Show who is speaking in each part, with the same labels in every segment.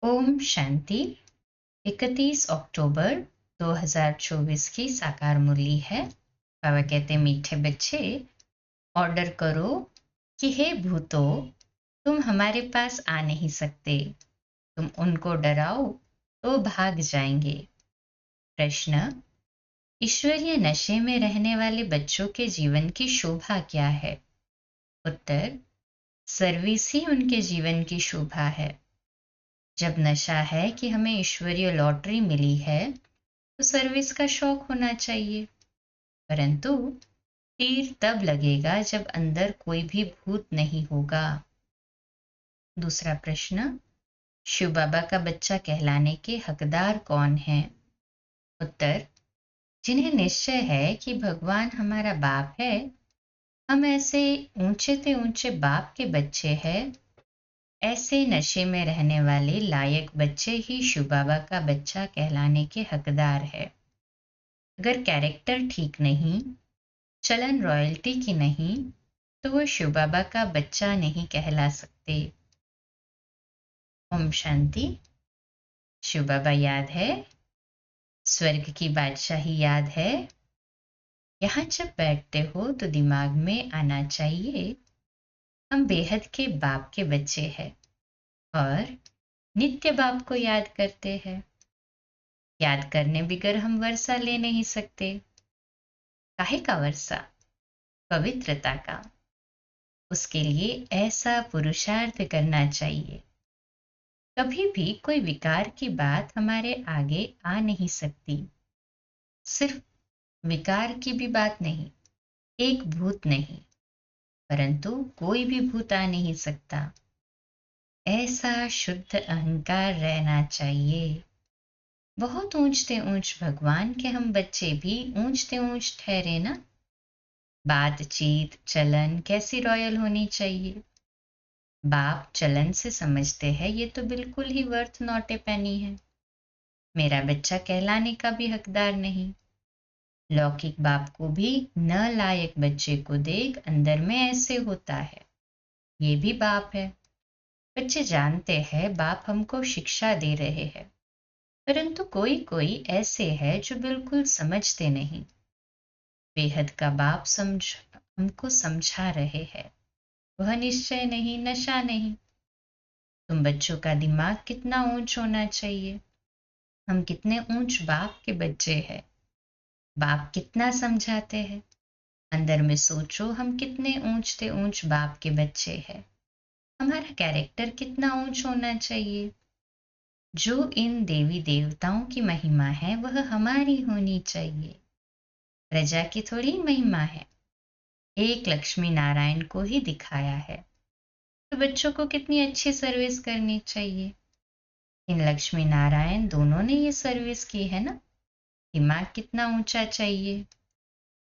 Speaker 1: ओम शांति। 31 अक्टूबर 2024 की साकार मुरली है। बाबा कहते मीठे बच्चे, ऑर्डर करो कि हे भूतो, तुम हमारे पास आ नहीं सकते। तुम उनको डराओ तो भाग जाएंगे। प्रश्न: ईश्वरीय नशे में रहने वाले बच्चों के जीवन की शोभा क्या है? उत्तर: सर्विस ही उनके जीवन की शोभा है। जब नशा है कि हमें ईश्वरीय लॉटरी मिली है तो सर्विस का शौक होना चाहिए, परंतु तीर तब लगेगा जब अंदर कोई भी भूत नहीं होगा। दूसरा प्रश्न: शिव बाबा का बच्चा कहलाने के हकदार कौन हैं? उत्तर: जिन्हें निश्चय है कि भगवान हमारा बाप है। हम ऐसे ऊंचे से ऊंचे बाप के बच्चे हैं। ऐसे नशे में रहने वाले लायक बच्चे ही शिव बाबा का बच्चा कहलाने के हकदार है। अगर कैरेक्टर ठीक नहीं, चलन रॉयल्टी की नहीं, तो वो शिव बाबा का बच्चा नहीं कहला सकते। ओम शांति। शिव बाबा याद है, स्वर्ग की बादशाही याद है। यहाँ जब बैठते हो तो दिमाग में आना चाहिए, हम बेहद के बाप के बच्चे हैं और नित्य बाप को याद करते हैं। याद करने बिगर हम वर्षा ले नहीं सकते। काहे का वर्षा? पवित्रता का। उसके लिए ऐसा पुरुषार्थ करना चाहिए। कभी भी कोई विकार की बात हमारे आगे आ नहीं सकती। सिर्फ विकार की भी बात नहीं, एक भूत नहीं, परंतु कोई भी भूत आ नहीं सकता। ऐसा शुद्ध अहंकार रहना चाहिए। बहुत ऊंचते ऊंच भगवान के हम बच्चे भी ऊंचते ऊंच ठहरे ना। बातचीत चलन कैसी रॉयल होनी चाहिए? बाप चलन से समझते हैं ये तो बिल्कुल ही वर्थ नॉट ए पेनी है। मेरा बच्चा कहलाने का भी हकदार नहीं। लौकिक बाप को भी न लायक बच्चे को देख अंदर में ऐसे होता है, ये भी बाप है। बच्चे जानते हैं बाप हमको शिक्षा दे रहे हैं, परंतु कोई कोई ऐसे है जो बिल्कुल समझते नहीं। बेहद का बाप हमको समझा रहे हैं, वह निश्चय नहीं, नशा नहीं। तुम बच्चों का दिमाग कितना ऊंच होना चाहिए। हम कितने ऊंच बाप के बच्चे हैं। बाप कितना समझाते हैं। अंदर में सोचो, हम कितने ऊंचते ऊंच बाप के बच्चे हैं। हमारा कैरेक्टर कितना ऊंच होना चाहिए। जो इन देवी देवताओं की महिमा है वह हमारी होनी चाहिए। प्रजा की थोड़ी महिमा है। एक लक्ष्मी नारायण को ही दिखाया है, तो बच्चों को कितनी अच्छी सर्विस करनी चाहिए। इन लक्ष्मी नारायण दोनों ने ये सर्विस की है ना। दिमाग कितना ऊंचा चाहिए।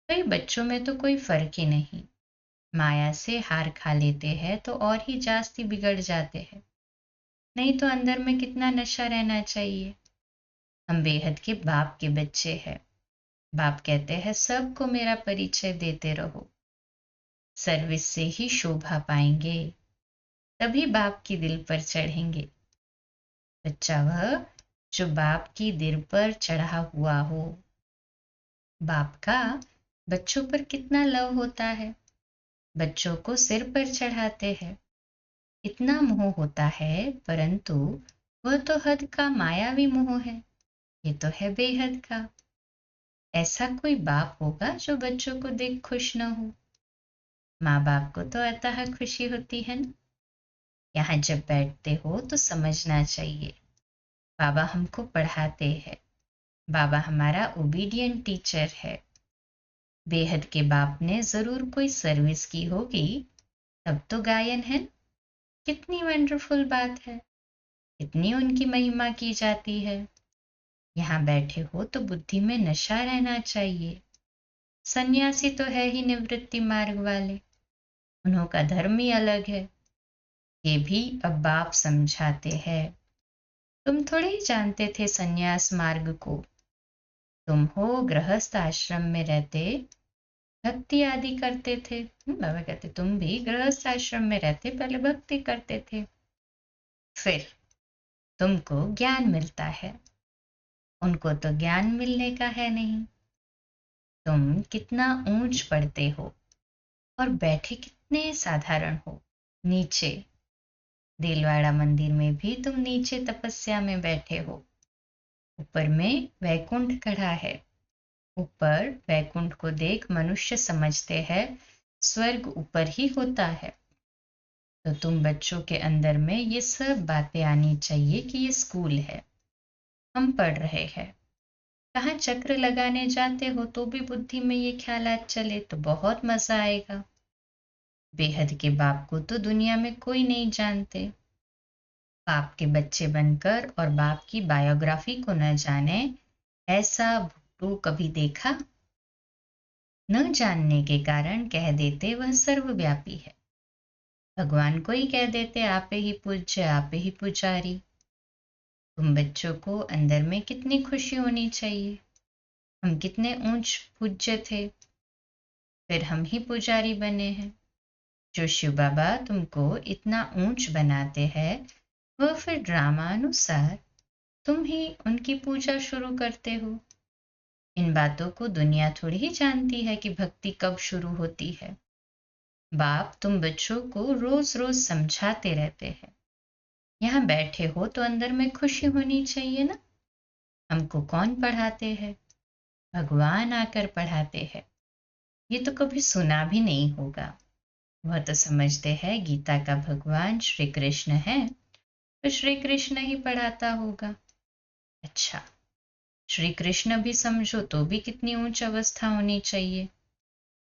Speaker 1: भाई बच्चों में तो कोई फर्क ही नहीं। माया से हार खा लेते हैं तो और ही जास्ती बिगड़ जाते हैं। नहीं तो अंदर में कितना नशा रहना चाहिए। हम बेहद के बाप के बच्चे हैं। बाप कहते हैं सबको मेरा परिचय देते रहो। सर्विस से ही शोभा पाएंगे, तभी बाप की दिल पर चढ़ेंगे। बच्चा वह जो बाप की दिल पर चढ़ा हुआ हो। बाप का बच्चों पर कितना लव होता है। बच्चों को सिर पर चढ़ाते हैं। इतना मोह होता है, परंतु वह तो हद का मायावी मोह है। ये तो है बेहद का। ऐसा कोई बाप होगा जो बच्चों को देख खुश न हो? माँ बाप को तो अतः खुशी होती है ना। यहाँ जब बैठते हो तो समझना चाहिए, बाबा हमको पढ़ाते हैं। बाबा हमारा ओबीडियंट टीचर है। बेहद के बाप ने जरूर कोई सर्विस की होगी, तब तो गायन है। कितनी वंडरफुल बात है। इतनी उनकी महिमा की जाती है। यहाँ बैठे हो तो बुद्धि में नशा रहना चाहिए। सन्यासी तो है ही निवृत्ति मार्ग वाले, उन्हों का धर्म ही अलग है। ये भी अब बाप समझाते हैं। तुम थोड़े ही जानते थे सन्यास मार्ग को। तुम हो गृहस्थ आश्रम में रहते, भक्ति आदि करते थे। बाबा कहते तुम भी गृहस्थ आश्रम में रहते पहले भक्ति करते थे, फिर तुमको ज्ञान मिलता है, उनको तो ज्ञान मिलने का है नहीं। तुम कितना ऊंच पढ़ते हो और बैठे कितने साधारण हो नीचे। देलवाड़ा मंदिर में भी तुम नीचे तपस्या में बैठे हो। ऊपर में वैकुंठ खड़ा है। ऊपर वैकुंठ को देख मनुष्य समझते हैं स्वर्ग ऊपर ही होता है। तो तुम बच्चों के अंदर में ये सब बातें आनी चाहिए कि ये स्कूल है, हम पढ़ रहे हैं। कहाँ चक्र लगाने जाते हो तो भी बुद्धि में ये ख्यालात चले तो बहुत मजा आएगा। बेहद के बाप को तो दुनिया में कोई नहीं जानते। बाप के बच्चे बनकर और बाप की बायोग्राफी को न जाने, ऐसा भुट्टू कभी देखा? न जानने के कारण कह देते वह सर्वव्यापी है। भगवान को ही कह देते आपे ही पूज्य, आपे ही पुजारी। तुम बच्चों को अंदर में कितनी खुशी होनी चाहिए। हम कितने ऊंच पूज्य थे, फिर हम ही पुजारी बने हैं। जो शिव बाबा तुमको इतना ऊंच बनाते हैं, वह फिर ड्रामानुसार तुम ही उनकी पूजा शुरू करते हो। इन बातों को दुनिया थोड़ी ही जानती है कि भक्ति कब शुरू होती है। बाप तुम बच्चों को रोज रोज समझाते रहते हैं। यहाँ बैठे हो तो अंदर में खुशी होनी चाहिए ना। हमको कौन पढ़ाते हैं? भगवान आकर पढ़ाते हैं। ये तो कभी सुना भी नहीं होगा। वह तो समझते हैं गीता का भगवान श्री कृष्ण है, तो श्री कृष्ण ही पढ़ाता होगा। अच्छा, श्री कृष्ण भी समझो तो भी कितनी ऊंच अवस्था होनी चाहिए।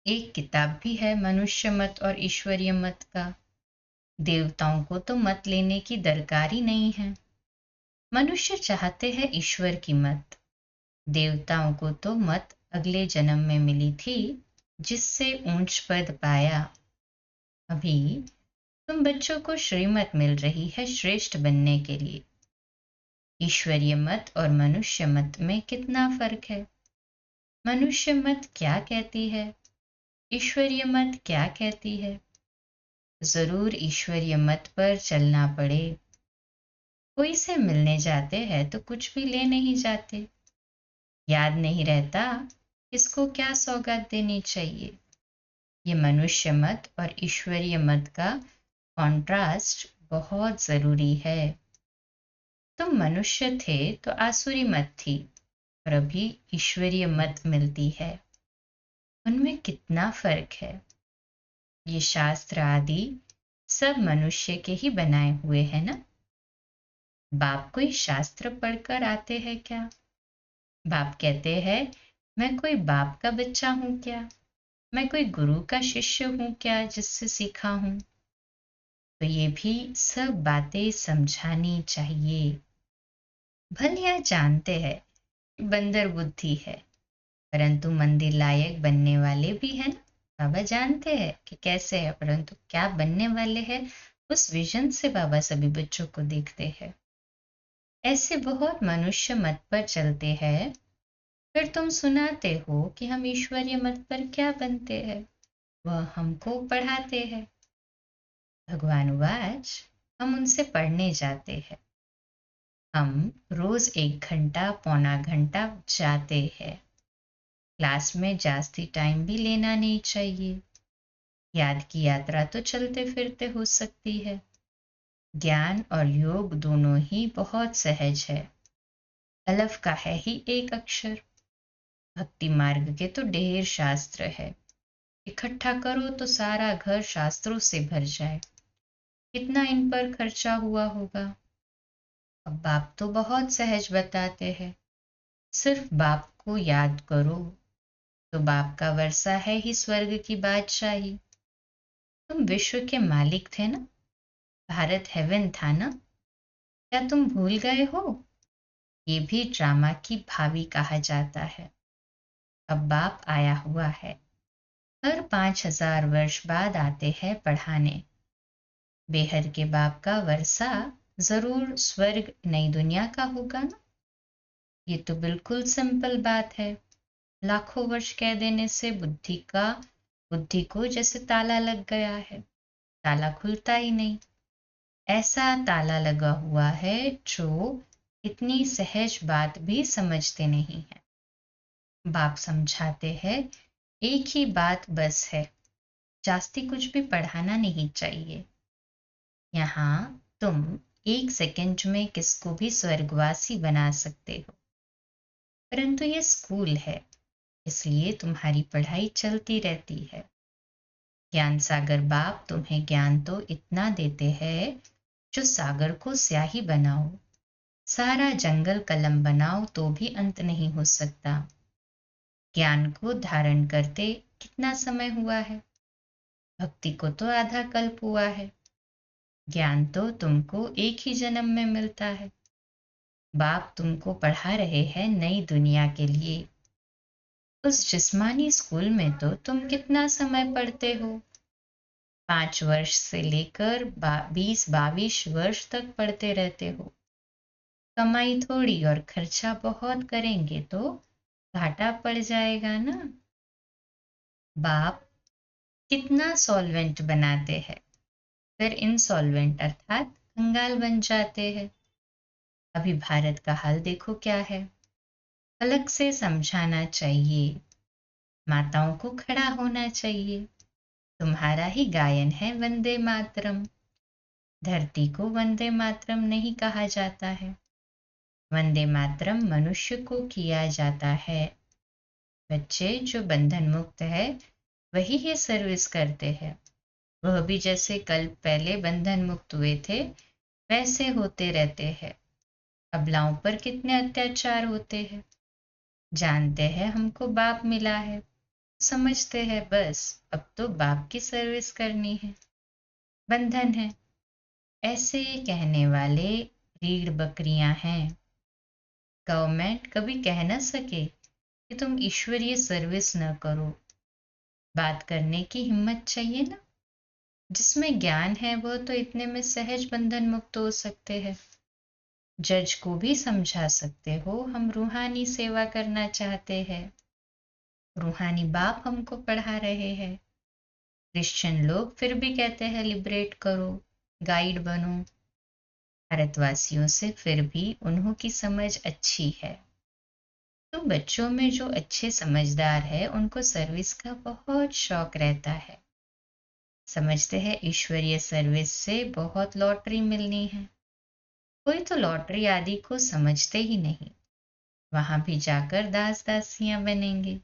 Speaker 1: एक किताब भी है मनुष्य मत और ईश्वरीय मत का। देवताओं को तो मत लेने की दरकार ही नहीं है। मनुष्य चाहते हैं ईश्वर की मत। देवताओं को तो मत अगले जन्म में मिली थी, जिससे ऊंच पद पाया। अभी तुम बच्चों को श्रीमत मिल रही है श्रेष्ठ बनने के लिए। ईश्वरीय मत और मनुष्य मत में कितना फर्क है। मनुष्य मत क्या कहती है, ईश्वरीय मत क्या कहती है? जरूर ईश्वरीय मत पर चलना पड़े। कोई से मिलने जाते हैं तो कुछ भी ले नहीं जाते। याद नहीं रहता किसको क्या सौगात देनी चाहिए। ये मनुष्य मत और ईश्वरीय मत का कॉन्ट्रास्ट बहुत जरूरी है। तुम मनुष्य थे तो आसुरी मत थी, और अभी ईश्वरीय मत मिलती है। उनमें कितना फर्क है। ये शास्त्र आदि सब मनुष्य के ही बनाए हुए हैं ना। बाप कोई शास्त्र पढ़कर आते हैं क्या? बाप कहते हैं मैं कोई बाप का बच्चा हूं क्या? मैं कोई गुरु का शिष्य हूं क्या जिससे सीखा हूं? तो ये भी सब बातें समझानी चाहिए। भलिया जानते हैं बंदर बुद्धि है, परंतु मंदिर लायक बनने वाले भी हैं ना। बाबा जानते हैं कि कैसे है, परंतु क्या बनने वाले हैं उस विजन से बाबा सभी बच्चों को देखते हैं। ऐसे बहुत मनुष्य मत पर चलते हैं, फिर तुम सुनाते हो कि हम ईश्वरीय मत पर क्या बनते हैं। वह हमको पढ़ाते हैं। भगवान वाच हम उनसे पढ़ने जाते हैं। हम रोज 1 घंटा पौना घंटा जाते हैं। क्लास में जास्ती टाइम भी लेना नहीं चाहिए। याद की यात्रा तो चलते फिरते हो सकती है। ज्ञान और योग दोनों ही बहुत सहज है। अलफ का है ही एक अक्षर। भक्ति मार्ग के तो ढेर शास्त्र है। इकट्ठा करो तो सारा घर शास्त्रों से भर जाए। कितना इन पर खर्चा हुआ होगा। अब बाप तो बहुत सहज बताते हैं। सिर्फ बाप को याद करो तो बाप का वर्षा है ही स्वर्ग की बादशाही। तुम विश्व के मालिक थे ना। भारत हेवन था ना। क्या तुम भूल गए हो? ये भी ड्रामा की भावी कहा जाता है। अब बाप आया हुआ है। हर 5000 वर्ष बाद आते हैं पढ़ाने। बेहद के बाप का वर्षा जरूर स्वर्ग नई दुनिया का होगा ना। ये तो बिल्कुल सिंपल बात है। लाखों वर्ष कह देने से बुद्धि को जैसे ताला लग गया है। ताला खुलता ही नहीं। ऐसा ताला लगा हुआ है जो इतनी सहज बात भी समझते नहीं है। बाप समझाते हैं, एक ही बात बस है, जास्ती कुछ भी पढ़ाना नहीं चाहिए। यहाँ तुम 1 सेकंड में किसको भी स्वर्गवासी बना सकते हो, परंतु ये स्कूल है, इसलिए तुम्हारी पढ़ाई चलती रहती है। ज्ञान सागर बाप तुम्हें ज्ञान तो इतना देते हैं जो सागर को स्याही बनाओ, सारा जंगल कलम बनाओ तो भी अंत नहीं हो सकता। ज्ञान को धारण करते कितना समय हुआ है? भक्ति को तो आधा कल्प हुआ है। ज्ञान तो तुमको एक ही जन्म में मिलता है। बाप तुमको पढ़ा रहे हैं नई दुनिया के लिए। उस जिस्मानी स्कूल में तो तुम कितना समय पढ़ते हो? 5 वर्ष से लेकर 20-22 वर्ष तक पढ़ते रहते हो। कमाई थोड़ी और खर्चा बहुत करेंगे तो घाटा पड़ जाएगा ना। बाप कितना सॉल्वेंट बनाते हैं, फिर इंसॉल्वेंट अर्थात कंगाल बन जाते हैं। अभी भारत का हाल देखो क्या है। अलग से समझाना चाहिए, माताओं को खड़ा होना चाहिए। तुम्हारा ही गायन है वंदे मातरम। धरती को वंदे मातरम नहीं कहा जाता है, वंदे मातरम मनुष्य को किया जाता है। बच्चे जो बंधन मुक्त है वही ये सर्विस करते हैं। वह भी जैसे कल पहले बंधन मुक्त हुए थे वैसे होते रहते हैं। अबलाओं पर कितने अत्याचार होते हैं। जानते हैं हमको बाप मिला है, समझते हैं बस अब तो बाप की सर्विस करनी है, बंधन है। ऐसे कहने वाले रीढ़ बकरियां हैं। गवर्नमेंट कभी कह न सके कि तुम ईश्वरीय सर्विस न करो। बात करने की हिम्मत चाहिए ना। जिसमें ज्ञान है वह तो इतने में सहज बंधन मुक्त हो सकते हैं। जज को भी समझा सकते हो हम रूहानी सेवा करना चाहते हैं। रूहानी बाप हमको पढ़ा रहे हैं। क्रिश्चियन लोग फिर भी कहते हैं लिबरेट करो, गाइड बनो। भारतवासियों से फिर भी उन्हों की समझ अच्छी है। तो बच्चों में जो अच्छे समझदार है उनको सर्विस का बहुत शौक रहता है। समझते हैं ईश्वरीय सर्विस से बहुत लॉटरी मिलनी है। कोई तो लॉटरी आदि को समझते ही नहीं, वहां भी जाकर दास दासियां बनेंगे।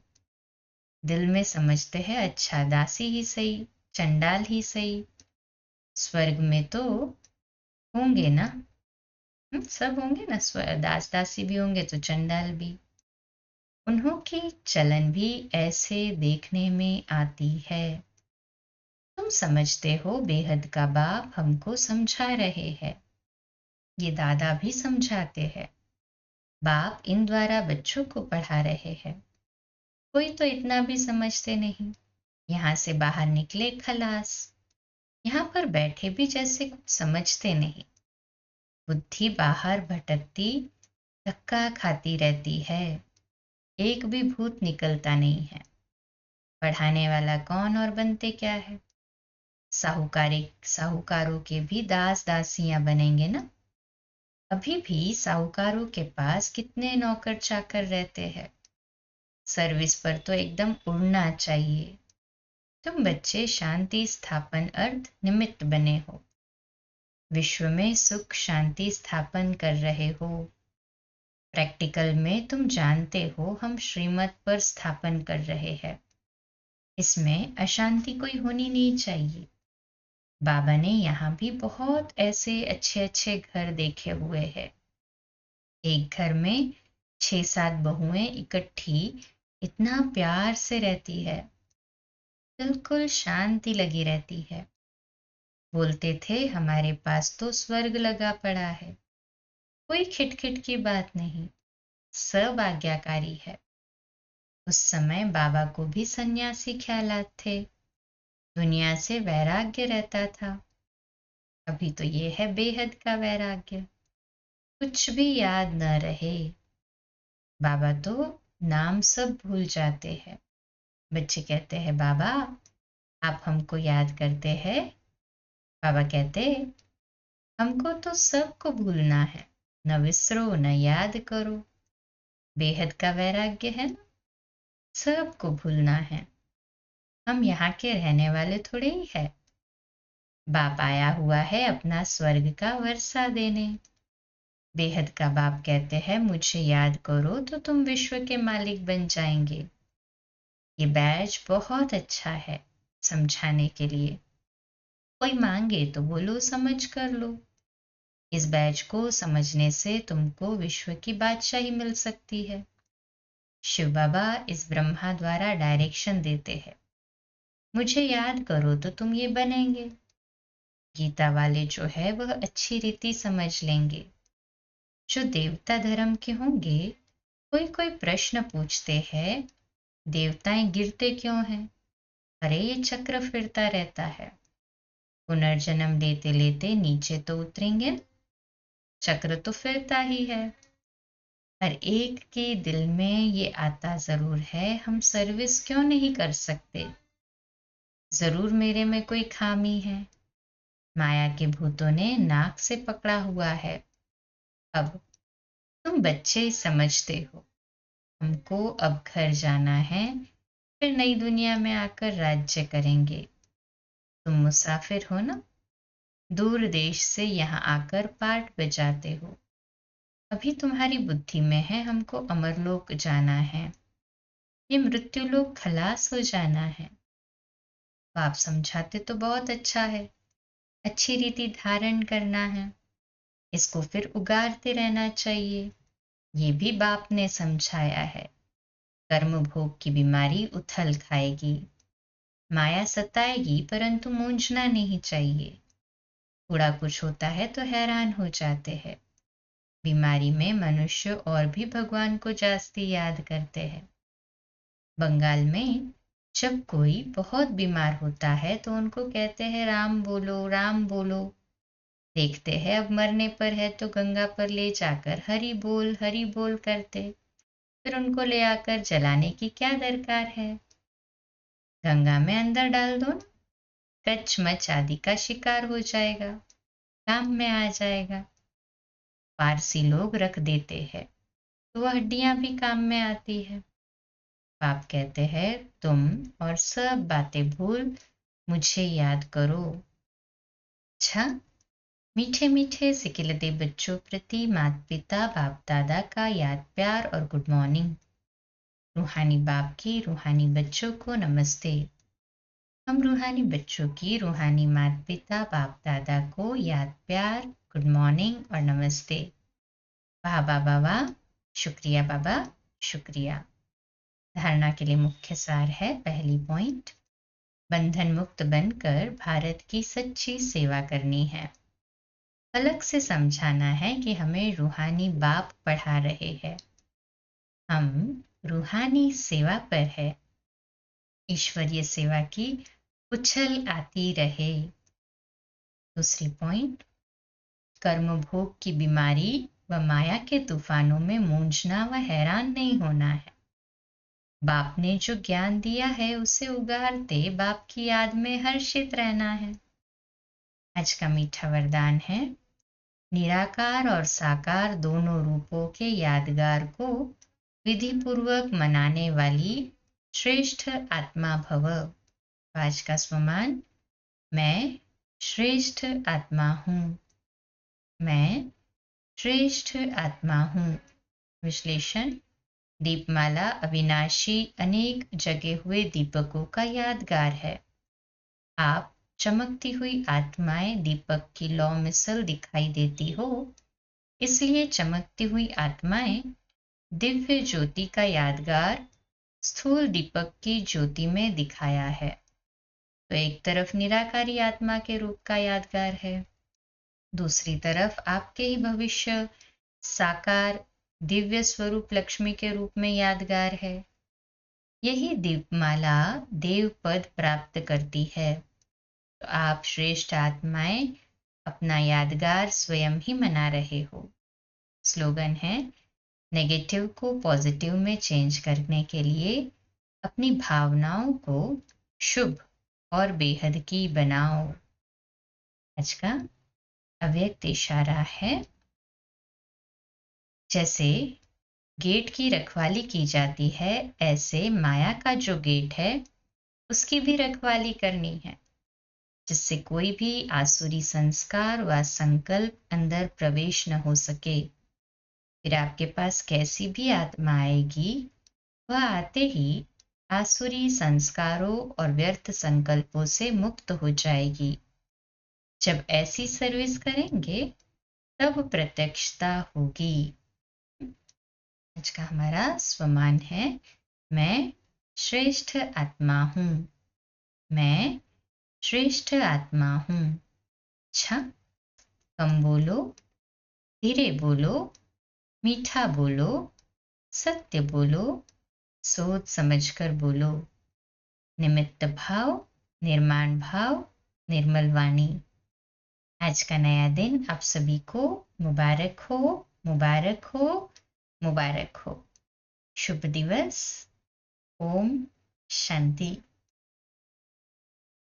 Speaker 1: दिल में समझते हैं अच्छा दासी ही सही, चंडाल ही सही। स्वर्ग में तो होंगे ना, सब होंगे ना, दास दासी भी होंगे तो चंडाल भी। उन्हों की चलन भी ऐसे देखने में आती है। तुम समझते हो बेहद का बाप हमको समझा रहे हैं। ये दादा भी समझाते हैं। बाप इन द्वारा बच्चों को पढ़ा रहे हैं। कोई तो इतना भी समझते नहीं। यहाँ से बाहर निकले खलास। यहाँ पर बैठे भी जैसे कुछ समझते नहीं। बुद्धि बाहर भटकती धक्का खाती रहती है। एक भी भूत निकलता नहीं है। पढ़ाने वाला कौन और बनते क्या है? साहूकारों के भी दास दासियां बनेंगे ना। अभी भी साहूकारों के पास कितने नौकर चाकर रहते हैं। सर्विस पर तो एकदम उड़ना चाहिए। तुम बच्चे शांति स्थापन अर्थ निमित्त बने हो। विश्व में सुख शांति स्थापन कर रहे हो। प्रैक्टिकल में तुम जानते हो हम श्रीमत पर स्थापन कर रहे हैं। इसमें अशांति कोई होनी नहीं चाहिए। बाबा ने यहाँ भी बहुत ऐसे अच्छे अच्छे घर देखे हुए हैं। एक घर में 6-7 बहुएं इकट्ठी इतना प्यार से रहती है, बिल्कुल शांति लगी रहती है। बोलते थे हमारे पास तो स्वर्ग लगा पड़ा है। कोई खिटखिट की बात नहीं, सब आज्ञाकारी है। उस समय बाबा को भी सन्यासी ख्यालात थे, दुनिया से वैराग्य रहता था। अभी तो ये है बेहद का वैराग्य, कुछ भी याद न रहे। बाबा तो नाम सब भूल जाते हैं। बच्चे कहते हैं बाबा आप हमको याद करते हैं? बाबा कहते हमको तो सबको भूलना है, न विसरो न याद करो। बेहद का वैराग्य है ना, सबको भूलना है। हम यहाँ के रहने वाले थोड़े ही है। बाप आया हुआ है अपना स्वर्ग का वर्षा देने। बेहद का बाप कहते हैं मुझे याद करो तो तुम विश्व के मालिक बन जाएंगे। ये बैज बहुत अच्छा है समझाने के लिए। कोई मांगे तो बोलो, समझ कर लो। इस बैज को समझने से तुमको विश्व की बादशाही मिल सकती है। शिव बाबा इस ब्रह्मा द्वारा डायरेक्शन देते हैं, मुझे याद करो तो तुम ये बनेंगे। गीता वाले जो है वह अच्छी रीति समझ लेंगे। जो देवता धर्म के होंगे, कोई कोई प्रश्न पूछते हैं, देवताएं गिरते क्यों हैं? अरे ये चक्र फिरता रहता है, पुनर्जन्म लेते लेते नीचे तो उतरेंगे न? चक्र तो फिरता ही है। हर एक के दिल में ये आता जरूर है, हम सर्विस क्यों नहीं कर सकते? जरूर मेरे में कोई खामी है। माया के भूतों ने नाक से पकड़ा हुआ है। अब तुम बच्चे समझते हो, हमको अब घर जाना है, फिर नई दुनिया में आकर राज्य करेंगे। तुम मुसाफिर हो ना, दूर देश से यहाँ आकर पाठ बजाते हो। अभी तुम्हारी बुद्धि में है हमको अमरलोक जाना है, ये मृत्युलोक खलास हो जाना है। बाप समझाते तो बहुत अच्छा है, अच्छी रीति धारण करना है, इसको फिर उगारते रहना चाहिए। ये भी बाप ने समझाया है। कर्म भोग की बीमारी उथल खाएगी, माया सताएगी, परंतु मूंझना नहीं चाहिए। थोड़ा कुछ होता है तो हैरान हो जाते हैं। बीमारी में मनुष्य और भी भगवान को जास्ती याद करते हैं। बंगाल में जब कोई बहुत बीमार होता है तो उनको कहते हैं राम बोलो, राम बोलो। देखते हैं अब मरने पर है तो गंगा पर ले जाकर हरि बोल करते, फिर उनको ले आकर जलाने की क्या दरकार है? गंगा में अंदर डाल दो ना, कच्च मच आदि का शिकार हो जाएगा, काम में आ जाएगा। पारसी लोग रख देते हैं तो वह हड्डियां भी काम में आती है। बाप कहते हैं तुम और सब बातें भूल मुझे याद करो। अच्छा, मीठे मीठे सिकिलते बच्चों प्रति माता पिता बाप दादा का याद प्यार और गुड मॉर्निंग। रूहानी बाप की रूहानी बच्चों को नमस्ते। हम रूहानी बच्चों की रूहानी माता पिता बाप दादा को याद प्यार गुड मॉर्निंग और नमस्ते। वाह बाबा वाह, शुक्रिया बाबा, शुक्रिया। धारणा के लिए मुख्य सार है, पहली पॉइंट, बंधन मुक्त बनकर भारत की सच्ची सेवा करनी है। अलग से समझाना है कि हमें रूहानी बाप पढ़ा रहे हैं, हम रूहानी सेवा पर है। ईश्वरीय सेवा की उछल आती रहे। दूसरी पॉइंट, कर्म भोग की बीमारी व माया के तूफानों में मूंझना व हैरान नहीं होना है। बाप ने जो ज्ञान दिया है उसे उगारते बाप की याद में हर्षित रहना है। आज का मीठा वरदान है, निराकार और साकार दोनों रूपों के यादगार को विधि पूर्वक मनाने वाली श्रेष्ठ आत्मा भव। आज का स्वमान, मैं श्रेष्ठ आत्मा हूँ, मैं श्रेष्ठ आत्मा हूँ। विश्लेषण, दीपमाला अविनाशी अनेक जगे हुए दीपकों का यादगार है। आप चमकती हुई आत्माएं दीपक की लौ मिसल दिखाई देती हो, इसलिए चमकती हुई आत्माएं दिव्य ज्योति का यादगार स्थूल दीपक की ज्योति में दिखाया है। तो एक तरफ निराकारी आत्मा के रूप का यादगार है, दूसरी तरफ आपके ही भविष्य साकार दिव्य स्वरूप लक्ष्मी के रूप में यादगार है। यही दीपमाला देव पद प्राप्त करती है। तो आप श्रेष्ठ आत्माएं अपना यादगार स्वयं ही मना रहे हो। स्लोगन है, नेगेटिव को पॉजिटिव में चेंज करने के लिए अपनी भावनाओं को शुभ और बेहद की बनाओ। आज का अव्यक्त इशारा है। जैसे गेट की रखवाली की जाती है, ऐसे माया का जो गेट है उसकी भी रखवाली करनी है, जिससे कोई भी आसुरी संस्कार व संकल्प अंदर प्रवेश न हो सके। फिर आपके पास कैसी भी आत्मा आएगी, वह आते ही आसुरी संस्कारों और व्यर्थ संकल्पों से मुक्त हो जाएगी। जब ऐसी सर्विस करेंगे तब प्रत्यक्षता होगी। आज का हमारा स्वमान है, मैं श्रेष्ठ आत्मा हूँ। मैं श्रेष्ठ आत्मा हूँ। अच्छा, कम बोलो, धीरे बोलो, मीठा बोलो, सत्य बोलो, सोच समझकर बोलो। निमित्त भाव, निर्माण भाव, निर्मल वाणी। आज का नया दिन आप सभी को मुबारक हो, मुबारक हो, मुबारक हो। शुभ दिवस। ओम शांति।